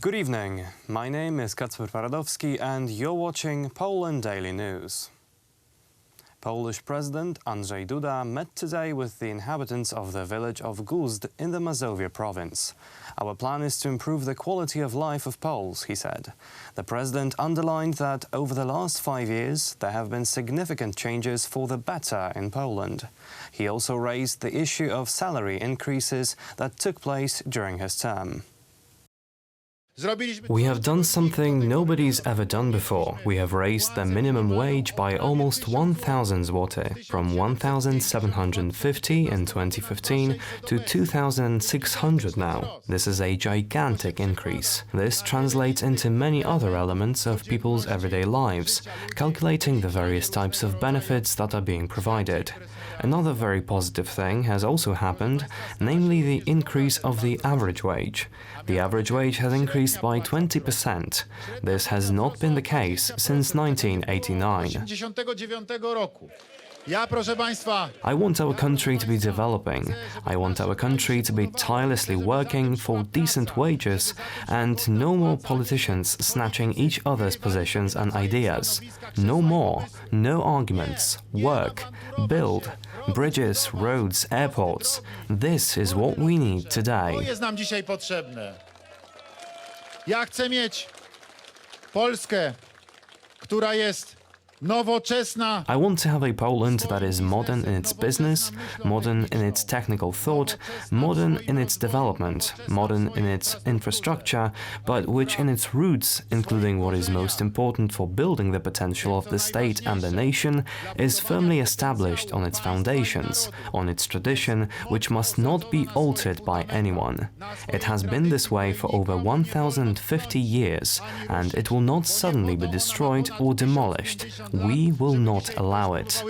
Good evening. My name is Kacper Paradowski and you're watching Poland Daily News. Polish President Andrzej Duda met today with the inhabitants of the village of Gózd in the Mazovia Province. Our plan is to improve the quality of life of Poles, he said. The president underlined that over the last 5 years there have been significant changes for the better in Poland. He also raised the issue of salary increases that took place during his term. We have done something nobody's ever done before. We have raised the minimum wage by almost 1,000 zloty, from 1,750 in 2015 to 2,600 now. This is a gigantic increase. This translates into many other elements of people's everyday lives, calculating the various types of benefits that are being provided. Another very positive thing has also happened, namely the increase of the average wage. The average wage has increased by 20%. This has not been the case since 1989. I want our country to be developing. I want our country to be tirelessly working for decent wages and no more politicians snatching each other's positions and ideas. No more, no arguments. Work, build, bridges, roads, airports. This is what we need today. Ja chcę mieć Polskę, która jest nowoczesna. I want to have a Poland that is modern in its business, modern in its technical thought, modern in its development, modern in its infrastructure, but which in its roots, including what is most important for building the potential of the state and the nation, is firmly established on its foundations, on its tradition, which must not be altered by anyone. It has been this way for over 1,050 years, and it will not suddenly be destroyed or demolished. We will not allow it.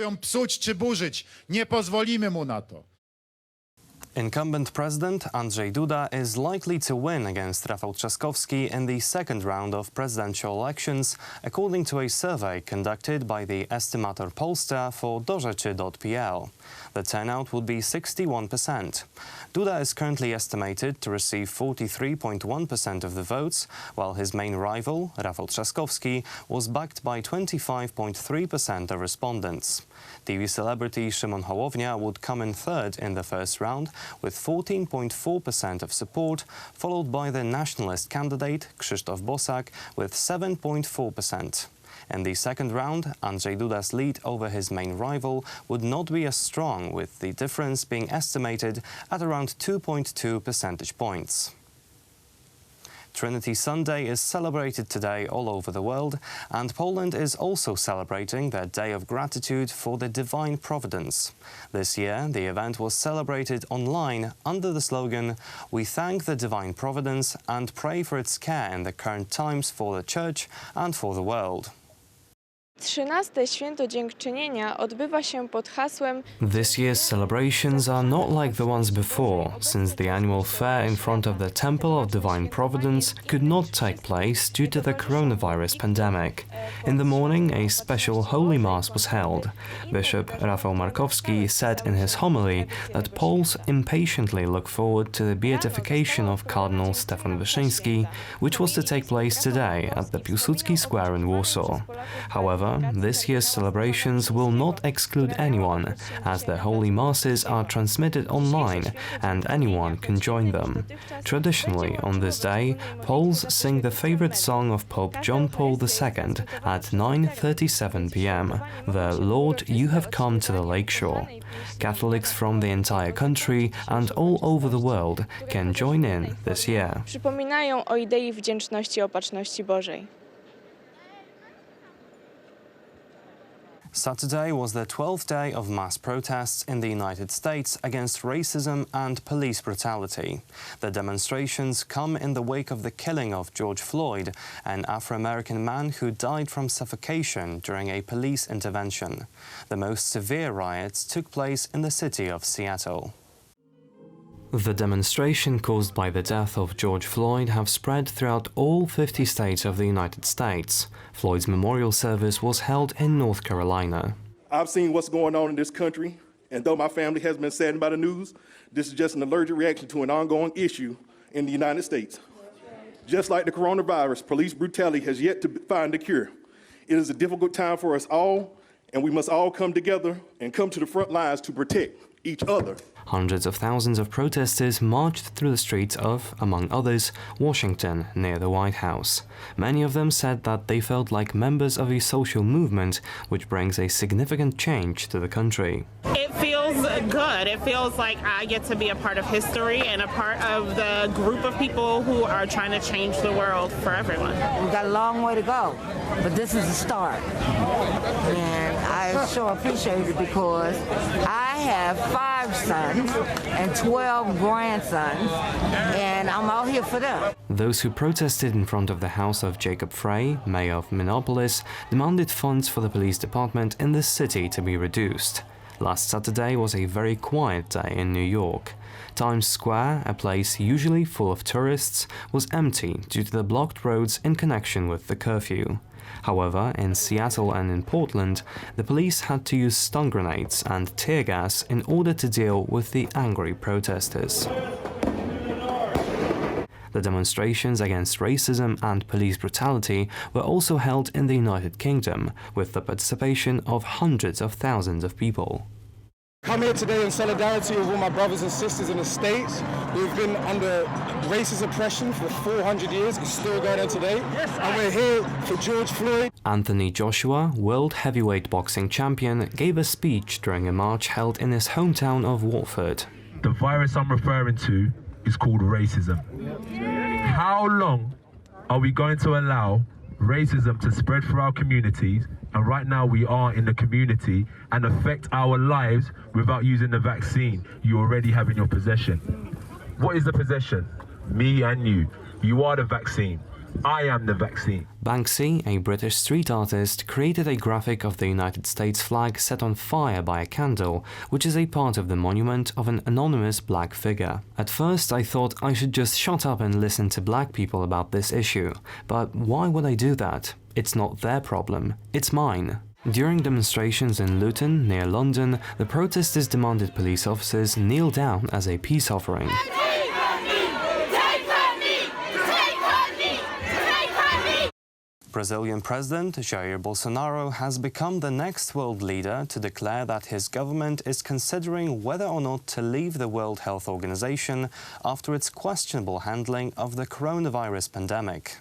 Incumbent President Andrzej Duda is likely to win against Rafał Trzaskowski in the second round of presidential elections, according to a survey conducted by the estimator Polska for dorzeczy.pl. The turnout would be 61%. Duda is currently estimated to receive 43.1% of the votes, while his main rival, Rafał Trzaskowski, was backed by 25.3% of respondents. TV celebrity Szymon Hołownia would come in third in the first round with 14.4% of support, followed by the nationalist candidate Krzysztof Bosak with 7.4%. In the second round, Andrzej Duda's lead over his main rival would not be as strong, with the difference being estimated at around 2.2 percentage points. Trinity Sunday is celebrated today all over the world, and Poland is also celebrating their Day of Gratitude for the Divine Providence. This year, the event was celebrated online under the slogan, "We thank the Divine Providence and pray for its care in the current times for the Church and for the world." 13. Święto Dziękczynienia odbywa się pod hasłem This year's celebrations are not like the ones before, since the annual fair in front of the Temple of Divine Providence could not take place due to the coronavirus pandemic. In the morning, a special Holy Mass was held. Bishop Rafał Markowski said in his homily that Poles impatiently look forward to the beatification of Cardinal Stefan Wyszyński, which was to take place today at the Piłsudski Square in Warsaw. However, this year's celebrations will not exclude anyone, as the Holy Masses are transmitted online and anyone can join them. Traditionally, on this day, Poles sing the favorite song of Pope John Paul II at 9:37 p.m., the Lord, You Have Come to the Lakeshore. Catholics from the entire country and all over the world can join in this year. Przypominają o idei wdzięczności i opatrzności Bożej. Saturday was the 12th day of mass protests in the United States against racism and police brutality. The demonstrations come in the wake of the killing of George Floyd, an Afro-American man who died from suffocation during a police intervention. The most severe riots took place in the city of Seattle. The demonstration caused by the death of George Floyd have spread throughout all 50 states of the United States. Floyd's memorial service was held in North Carolina. I've seen what's going on in this country, and though my family has been saddened by the news, this is just an allergic reaction to an ongoing issue in the United States. Just like the coronavirus, police brutality has yet to find a cure. It is a difficult time for us all, and we must all come together and come to the front lines to protect each other. Hundreds of thousands of protesters marched through the streets of, among others, Washington, near the White House. Many of them said that they felt like members of a social movement which brings a significant change to the country. It feels good. It feels like I get to be a part of history and a part of the group of people who are trying to change the world for everyone. We've got a long way to go, but this is the start. And I sure appreciate it because I have 5 sons and 12 grandsons, and I'm out here for them. Those who protested in front of the house of Jacob Frey, mayor of Minneapolis, demanded funds for the police department in the city to be reduced. Last Saturday was a very quiet day in New York. Times Square, a place usually full of tourists, was empty due to the blocked roads in connection with the curfew. However, in Seattle and in Portland, the police had to use stun grenades and tear gas in order to deal with the angry protesters. The demonstrations against racism and police brutality were also held in the United Kingdom, with the participation of hundreds of thousands of people. I'm here today in solidarity with all my brothers and sisters in the States. We've been under racist oppression for 400 years. It's still going on today. And we're here for George Floyd. Anthony Joshua, world heavyweight boxing champion, gave a speech during a march held in his hometown of Watford. The virus I'm referring to is called racism. How long are we going to allow racism to spread through our communities? And right now we are in the community and affect our lives without using the vaccine you already have in your possession. What is the possession? Me and you. You are the vaccine. I am the vaccine. Banksy, a British street artist, created a graphic of the United States flag set on fire by a candle, which is a part of the monument of an anonymous black figure. At first I thought I should just shut up and listen to black people about this issue, but why would I do that? It's not their problem, it's mine. During demonstrations in Luton, near London, the protesters demanded police officers kneel down as a peace offering. Brazilian President Jair Bolsonaro has become the next world leader to declare that his government is considering whether or not to leave the World Health Organization after its questionable handling of the coronavirus pandemic.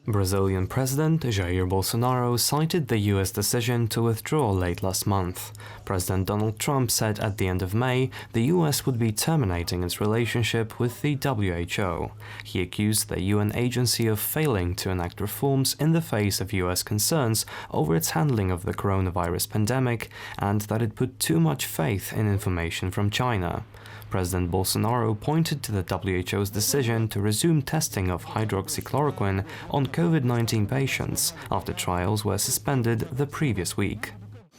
Brazilian President Jair Bolsonaro cited the US decision to withdraw late last month. President Donald Trump said at the end of May the US would be terminating its relationship with the WHO. He accused the UN agency of failing to enact reforms in the face of US concerns over its handling of the coronavirus pandemic and that it put too much faith in information from China. President Bolsonaro pointed to the WHO's decision to resume testing of hydroxychloroquine on COVID-19 patients after trials were suspended the previous week.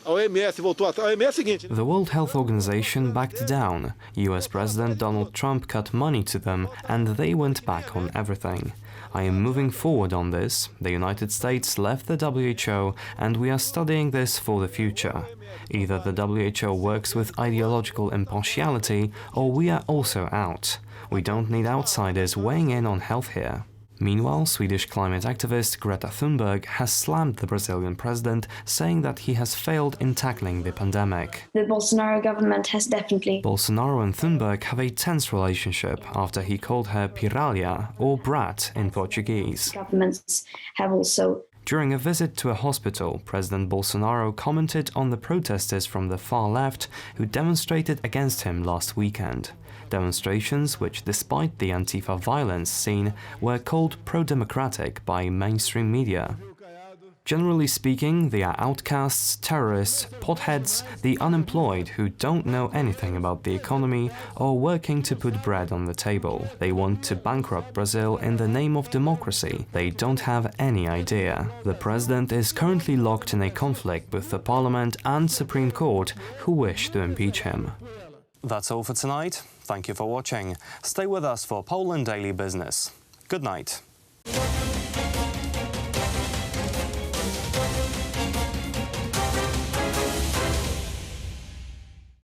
The World Health Organization backed down. US President Donald Trump cut money to them and they went back on everything. I am moving forward on this. The United States left the WHO and we are studying this for the future. Either the WHO works with ideological impartiality or we are also out. We don't need outsiders weighing in on health here. Meanwhile, Swedish climate activist Greta Thunberg has slammed the Brazilian president, saying that he has failed in tackling the pandemic. The Bolsonaro government has definitely... Bolsonaro and Thunberg have a tense relationship after he called her piralha, or brat in Portuguese. Governments have also... During a visit to a hospital, President Bolsonaro commented on the protesters from the far left who demonstrated against him last weekend. Demonstrations which, despite the Antifa violence seen, were called pro-democratic by mainstream media. Generally speaking, they are outcasts, terrorists, potheads, the unemployed who don't know anything about the economy or working to put bread on the table. They want to bankrupt Brazil in the name of democracy. They don't have any idea. The president is currently locked in a conflict with the parliament and Supreme Court who wish to impeach him. That's all for tonight. Thank you for watching. Stay with us for Poland Daily Business. Good night.